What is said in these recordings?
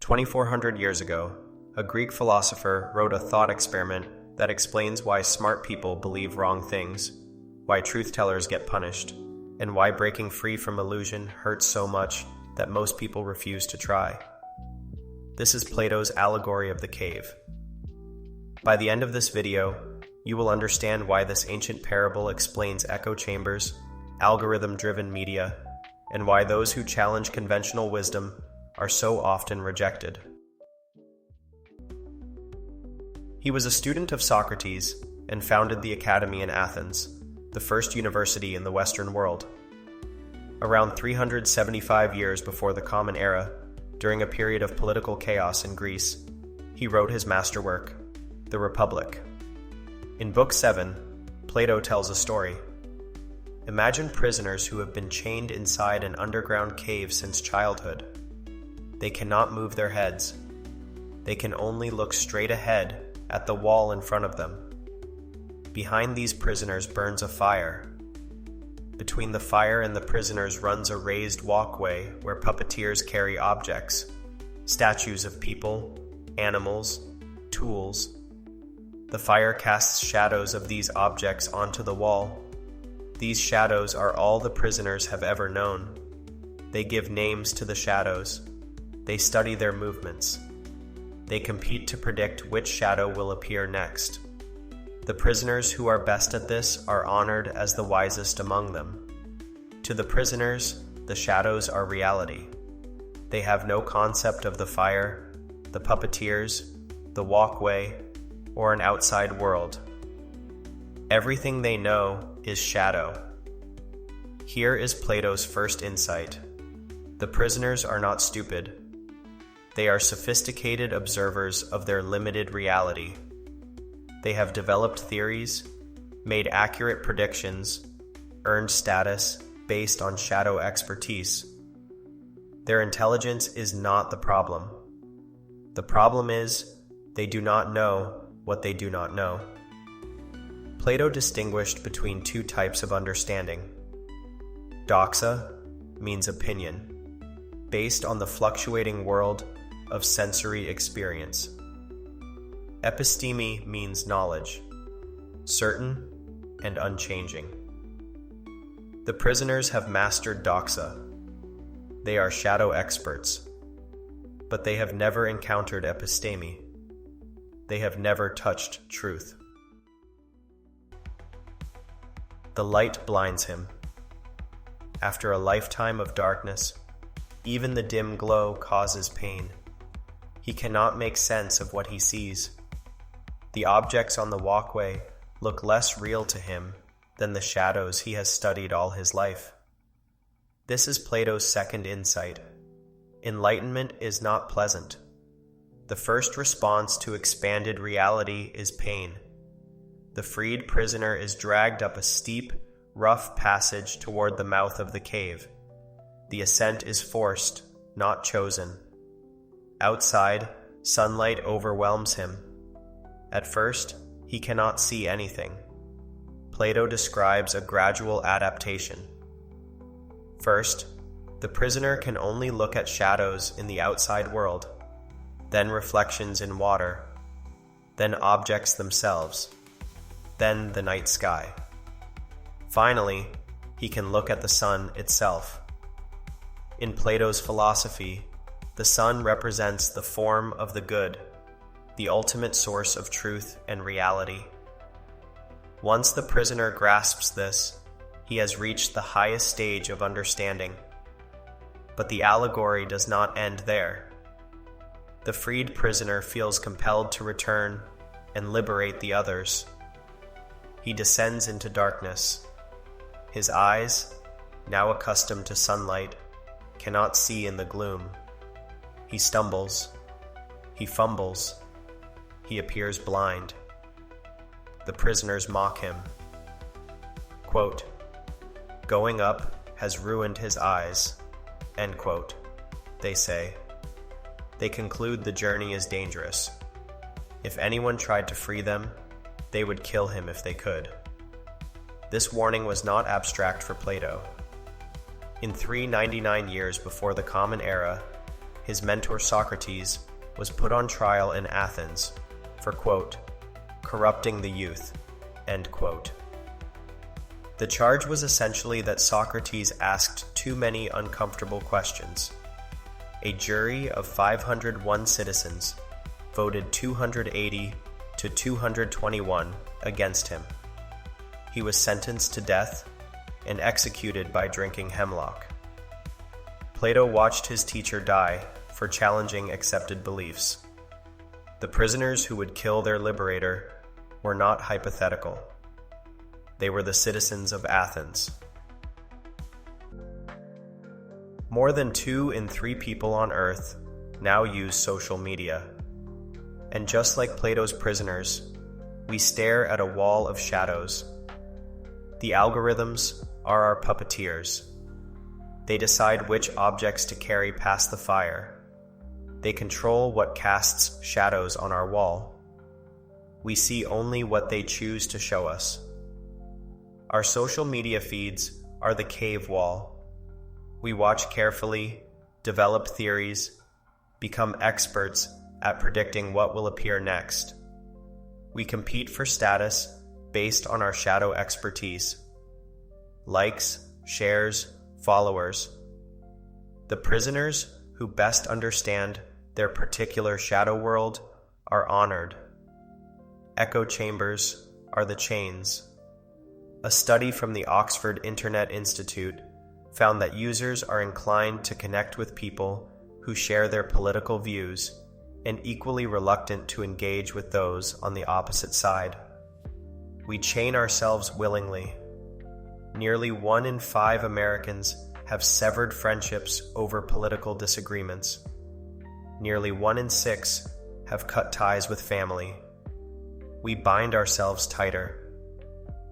2,400 years ago, a Greek philosopher wrote a thought experiment that explains why smart people believe wrong things, why truth-tellers get punished, and why breaking free from illusion hurts so much that most people refuse to try. This is Plato's Allegory of the Cave. By the end of this video, you will understand why this ancient parable explains echo chambers, algorithm-driven media, and why those who challenge conventional wisdom are so often rejected. He was a student of Socrates and founded the Academy in Athens, the first university in the Western world. Around 375 years before the Common Era, during a period of political chaos in Greece, he wrote his masterwork, The Republic. In Book 7, Plato tells a story. Imagine prisoners who have been chained inside an underground cave since childhood. They cannot move their heads. They can only look straight ahead at the wall in front of them. Behind these prisoners burns a fire. Between the fire and the prisoners runs a raised walkway where puppeteers carry objects, statues of people, animals, tools. The fire casts shadows of these objects onto the wall. These shadows are all the prisoners have ever known. They give names to the shadows. They study their movements. They compete to predict which shadow will appear next. The prisoners who are best at this are honored as the wisest among them. To the prisoners, the shadows are reality. They have no concept of the fire, the puppeteers, the walkway, or an outside world. Everything they know is shadow. Here is Plato's first insight. The prisoners are not stupid. They are sophisticated observers of their limited reality. They have developed theories, made accurate predictions, earned status based on shadow expertise. Their intelligence is not the problem. The problem is they do not know what they do not know. Plato distinguished between two types of understanding. Doxa means opinion, based on the fluctuating world of sensory experience. Episteme means knowledge, certain and unchanging. The prisoners have mastered doxa. They are shadow experts, but they have never encountered episteme. They have never touched truth. The light blinds him. After a lifetime of darkness, even the dim glow causes pain. He cannot make sense of what he sees. The objects on the walkway look less real to him than the shadows he has studied all his life. This is Plato's second insight. Enlightenment is not pleasant. The first response to expanded reality is pain. The freed prisoner is dragged up a steep, rough passage toward the mouth of the cave. The ascent is forced, not chosen. Outside, sunlight overwhelms him. At first, he cannot see anything. Plato describes a gradual adaptation. First, the prisoner can only look at shadows in the outside world, then reflections in water, then objects themselves, then the night sky. Finally, he can look at the sun itself. In Plato's philosophy, the sun represents the form of the good, the ultimate source of truth and reality. Once the prisoner grasps this, he has reached the highest stage of understanding. But the allegory does not end there. The freed prisoner feels compelled to return and liberate the others. He descends into darkness. His eyes, now accustomed to sunlight, cannot see in the gloom. He stumbles. He fumbles. He appears blind. The prisoners mock him. Quote, "Going up has ruined his eyes," end quote, they say. They conclude the journey is dangerous. If anyone tried to free them, they would kill him if they could. This warning was not abstract for Plato. In 399 years before the Common Era, his mentor Socrates was put on trial in Athens for, quote, corrupting the youth, end quote. The charge was essentially that Socrates asked too many uncomfortable questions. A jury of 501 citizens voted 280 to 221 against him. He was sentenced to death and executed by drinking hemlock. Plato watched his teacher die for challenging accepted beliefs. The prisoners who would kill their liberator were not hypothetical. They were the citizens of Athens. More than 2 in 3 people on Earth now use social media. And just like Plato's prisoners, we stare at a wall of shadows. The algorithms are our puppeteers. They decide which objects to carry past the fire. They control what casts shadows on our wall. We see only what they choose to show us. Our social media feeds are the cave wall. We watch carefully, develop theories, become experts at predicting what will appear next. We compete for status based on our shadow expertise. Likes, shares, followers. The prisoners who best understand their particular shadow world are honored. Echo chambers are the chains. A study from the Oxford Internet Institute found that users are inclined to connect with people who share their political views and equally reluctant to engage with those on the opposite side. We chain ourselves willingly. Nearly 1 in 5 Americans have severed friendships over political disagreements. Nearly 1 in 6 have cut ties with family. We bind ourselves tighter.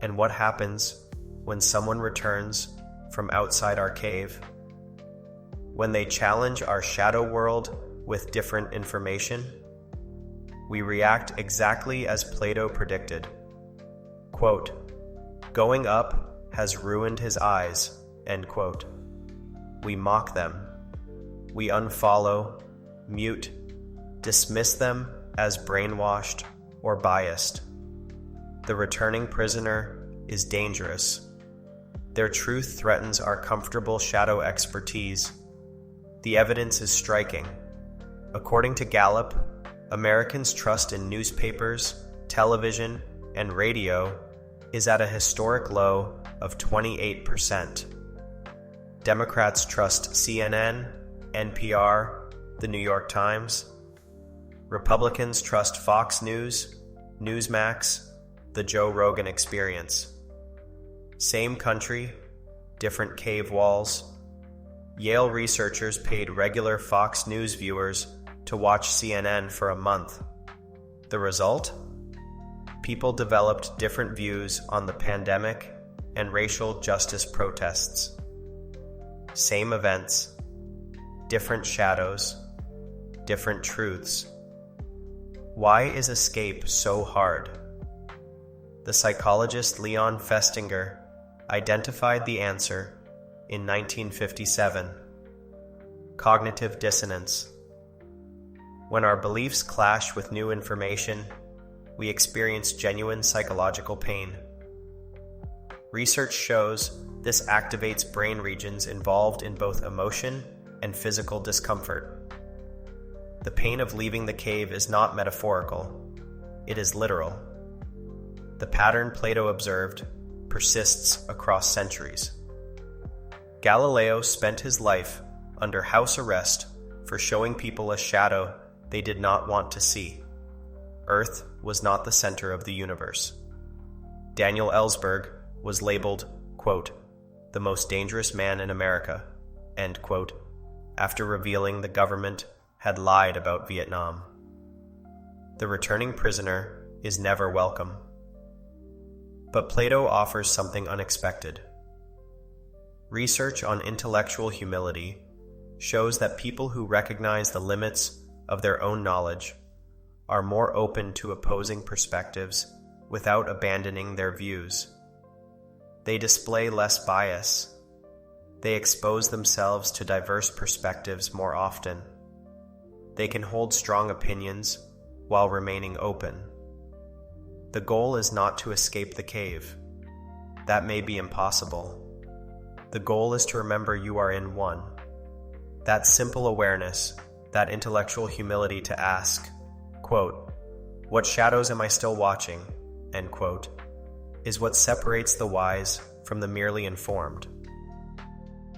And what happens when someone returns from outside our cave? When they challenge our shadow world with different information, we react exactly as Plato predicted. Quote, going up has ruined his eyes, end quote. We mock them. We unfollow, mute, dismiss them as brainwashed or biased. The returning prisoner is dangerous. Their truth threatens our comfortable shadow expertise. The evidence is striking. According to Gallup, Americans' trust in newspapers, television, and radio is at a historic low of 28%. Democrats trust CNN, NPR, The New York Times. Republicans trust Fox News, Newsmax, The Joe Rogan Experience. Same country, different cave walls. Yale researchers paid regular Fox News viewers to watch CNN for a month. The result? People developed different views on the pandemic and racial justice protests. Same events, different shadows, different truths. Why is escape so hard? The psychologist Leon Festinger identified the answer in 1957. Cognitive dissonance. When our beliefs clash with new information, we experience genuine psychological pain. Research shows this activates brain regions involved in both emotion and physical discomfort. The pain of leaving the cave is not metaphorical, it is literal. The pattern Plato observed persists across centuries. Galileo spent his life under house arrest for showing people a shadow they did not want to see. Earth was not the center of the universe. Daniel Ellsberg was labeled, quote, the most dangerous man in America, end quote, after revealing the government had lied about Vietnam. The returning prisoner is never welcome. But Plato offers something unexpected. Research on intellectual humility shows that people who recognize the limits of their own knowledge are more open to opposing perspectives without abandoning their views. They display less bias. They expose themselves to diverse perspectives more often. They can hold strong opinions while remaining open. The goal is not to escape the cave. That may be impossible. The goal is to remember you are in one. That simple awareness, that intellectual humility to ask, quote, "What shadows am I still watching?" end quote, is what separates the wise from the merely informed.